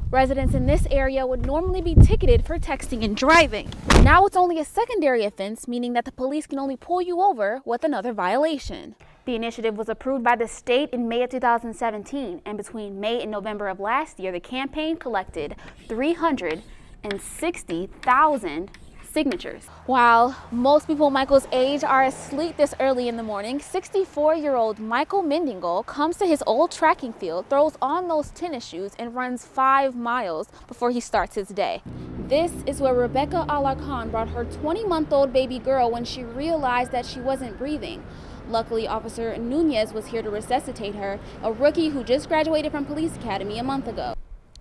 Residents in this area would normally be ticketed for texting and driving. Now it's only a secondary offense, meaning that the police can only pull you over with another violation. The initiative was approved by the state in May of 2017, and between May and November of last year, the campaign collected 360,000 signatures. While most people Michael's age are asleep this early in the morning, 64-year-old Michael Mendingle comes to his old tracking field, throws on those tennis shoes, and runs 5 miles before he starts his day. This is where Rebecca Alarcon brought her 20-month-old baby girl when she realized that she wasn't breathing. Luckily, Officer Nunez was here to resuscitate her, a rookie who just graduated from Police Academy a month ago.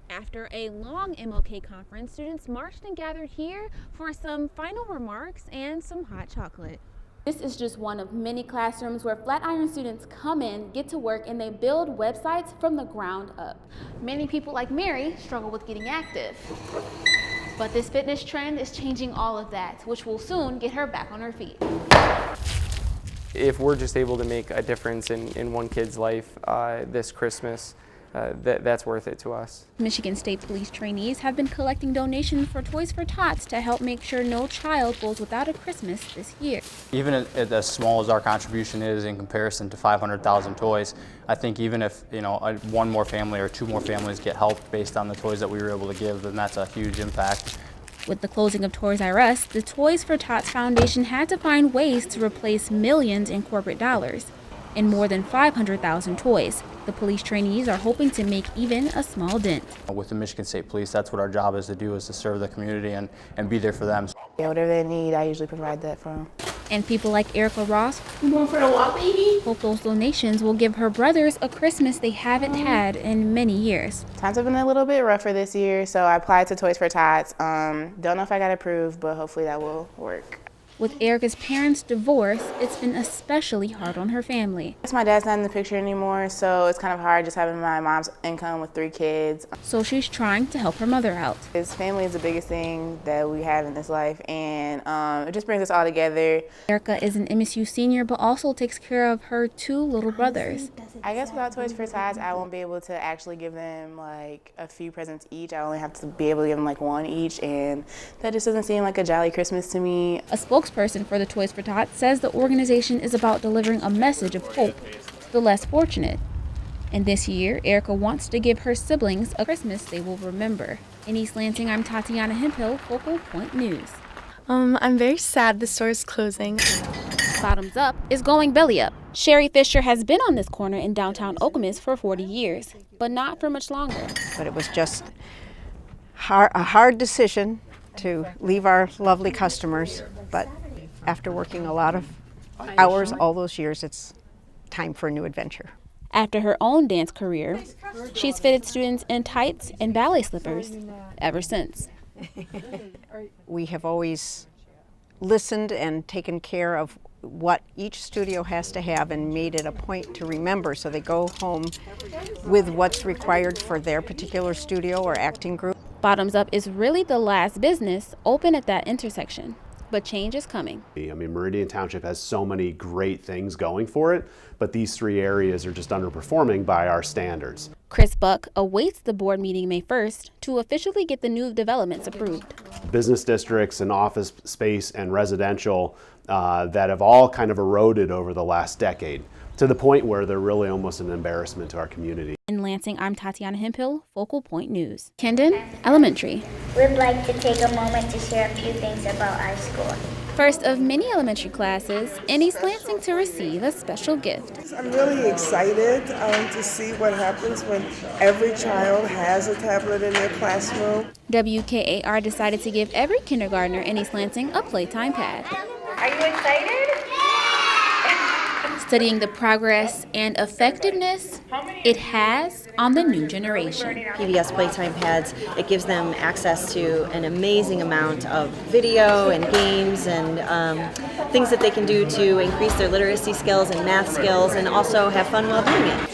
After a long MLK conference, students marched and gathered here for some final remarks and some hot chocolate. This is just one of many classrooms where Flatiron students come in, get to work, and they build websites from the ground up. Many people like Mary struggle with getting active. But this fitness trend is changing all of that, which will soon get her back on her feet. If we're just able to make a difference in one kid's life this Christmas, that's worth it to us. Michigan State Police trainees have been collecting donations for Toys for Tots to help make sure no child goes without a Christmas this year. Even as small as our contribution is in comparison to 500,000 toys, I think even if one more family or 2 more families get help based on the toys that we were able to give, then that's a huge impact. With the closing of Toys R Us, the Toys for Tots Foundation had to find ways to replace millions in corporate dollars. In more than 500,000 toys, the police trainees are hoping to make even a small dent. With the Michigan State Police, that's what our job is to do, is to serve the community and be there for them. Yeah, whatever they need, I usually provide that for them. And people like Erica Ross, You going for a walk, baby? hope those donations will give her brothers a Christmas they haven't had in many years. Times have been a little bit rougher this year, so I applied to Toys for Tots. Don't know if I got approved, but hopefully that will work. With Erica's parents' divorce, it's been especially hard on her family. My dad's not in the picture anymore, so it's kind of hard just having my mom's income with 3 kids. So she's trying to help her mother out. His family is the biggest thing that we have in this life, and it just brings us all together. Erica is an MSU senior, but also takes care of her 2 little brothers. I guess without Toys for Tots, I won't be able to actually give them like a few presents each. I only have to be able to give them like 1 each, and that just doesn't seem like a jolly Christmas to me. A spokesperson for the Toys for Tots says the organization is about delivering a message of hope to the less fortunate. And this year, Erica wants to give her siblings a Christmas they will remember. In East Lansing, I'm Tatiana Hemphill, Focal Point News. I'm very sad the store is closing. Bottoms Up is going belly up. Sherry Fisher has been on this corner in downtown Okemos for 40 years, but not for much longer. But it was just a hard decision to leave our lovely customers, but after working a lot of hours all those years, it's time for a new adventure. After her own dance career, she's fitted students in tights and ballet slippers ever since. We have always listened and taken care of what each studio has to have and made it a point to remember, so they go home with what's required for their particular studio or acting group. Bottoms Up is really the last business open at that intersection, but change is coming. I mean, Meridian Township has so many great things going for it, but these 3 areas are just underperforming by our standards. Chris Buck awaits the board meeting May 1st to officially get the new developments approved. Business districts and office space and residential that have all kind of eroded over the last decade, to the point where they're really almost an embarrassment to our community. In Lansing, I'm Tatiana Hemphill, Focal Point News. Kendon Elementary. We'd like to take a moment to share a few things about our school. First of many elementary classes in East Lansing to receive a special gift. I'm really excited to see what happens when every child has a tablet in their classroom. WKAR decided to give every kindergartner in East Lansing a playtime pad. Are you excited? Studying the progress and effectiveness it has on the new generation. PBS Playtime Pads, it gives them access to an amazing amount of video and games and things that they can do to increase their literacy skills and math skills and also have fun while doing it.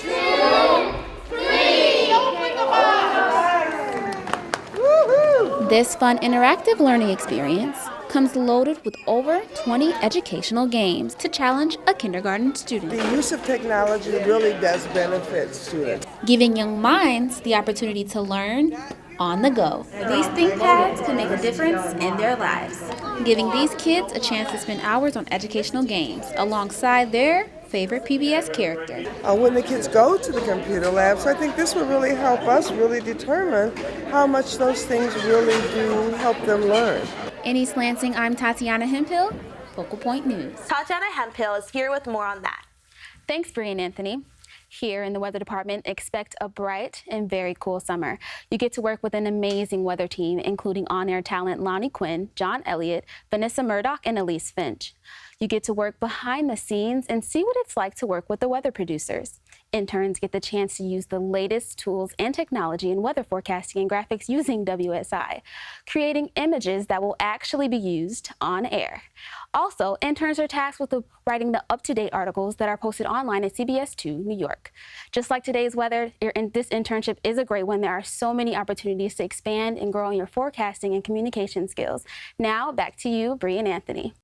2, 3. This fun interactive learning experience comes loaded with over 20 educational games to challenge a kindergarten student. The use of technology really does benefit students. Giving young minds the opportunity to learn on the go. These ThinkPads can make a difference in their lives, giving these kids a chance to spend hours on educational games alongside their favorite PBS character. When the kids go to the computer labs, I think this will really help us really determine how much those things really do help them learn. In East Lansing, I'm Tatiana Hemphill, Focal Point News. Tatiana Hemphill is here with more on that. Thanks, Bree and Anthony. Here in the weather department, expect a bright and very cool summer. You get to work with an amazing weather team, including on-air talent Lonnie Quinn, John Elliott, Vanessa Murdoch, and Elise Finch. You get to work behind the scenes and see what it's like to work with the weather producers. Interns get the chance to use the latest tools and technology in weather forecasting and graphics using WSI, creating images that will actually be used on air. Also, interns are tasked with writing the up-to-date articles that are posted online at CBS 2 New York. Just like today's weather, this internship is a great one. There are so many opportunities to expand and grow in your forecasting and communication skills. Now, back to you, Bree and Anthony.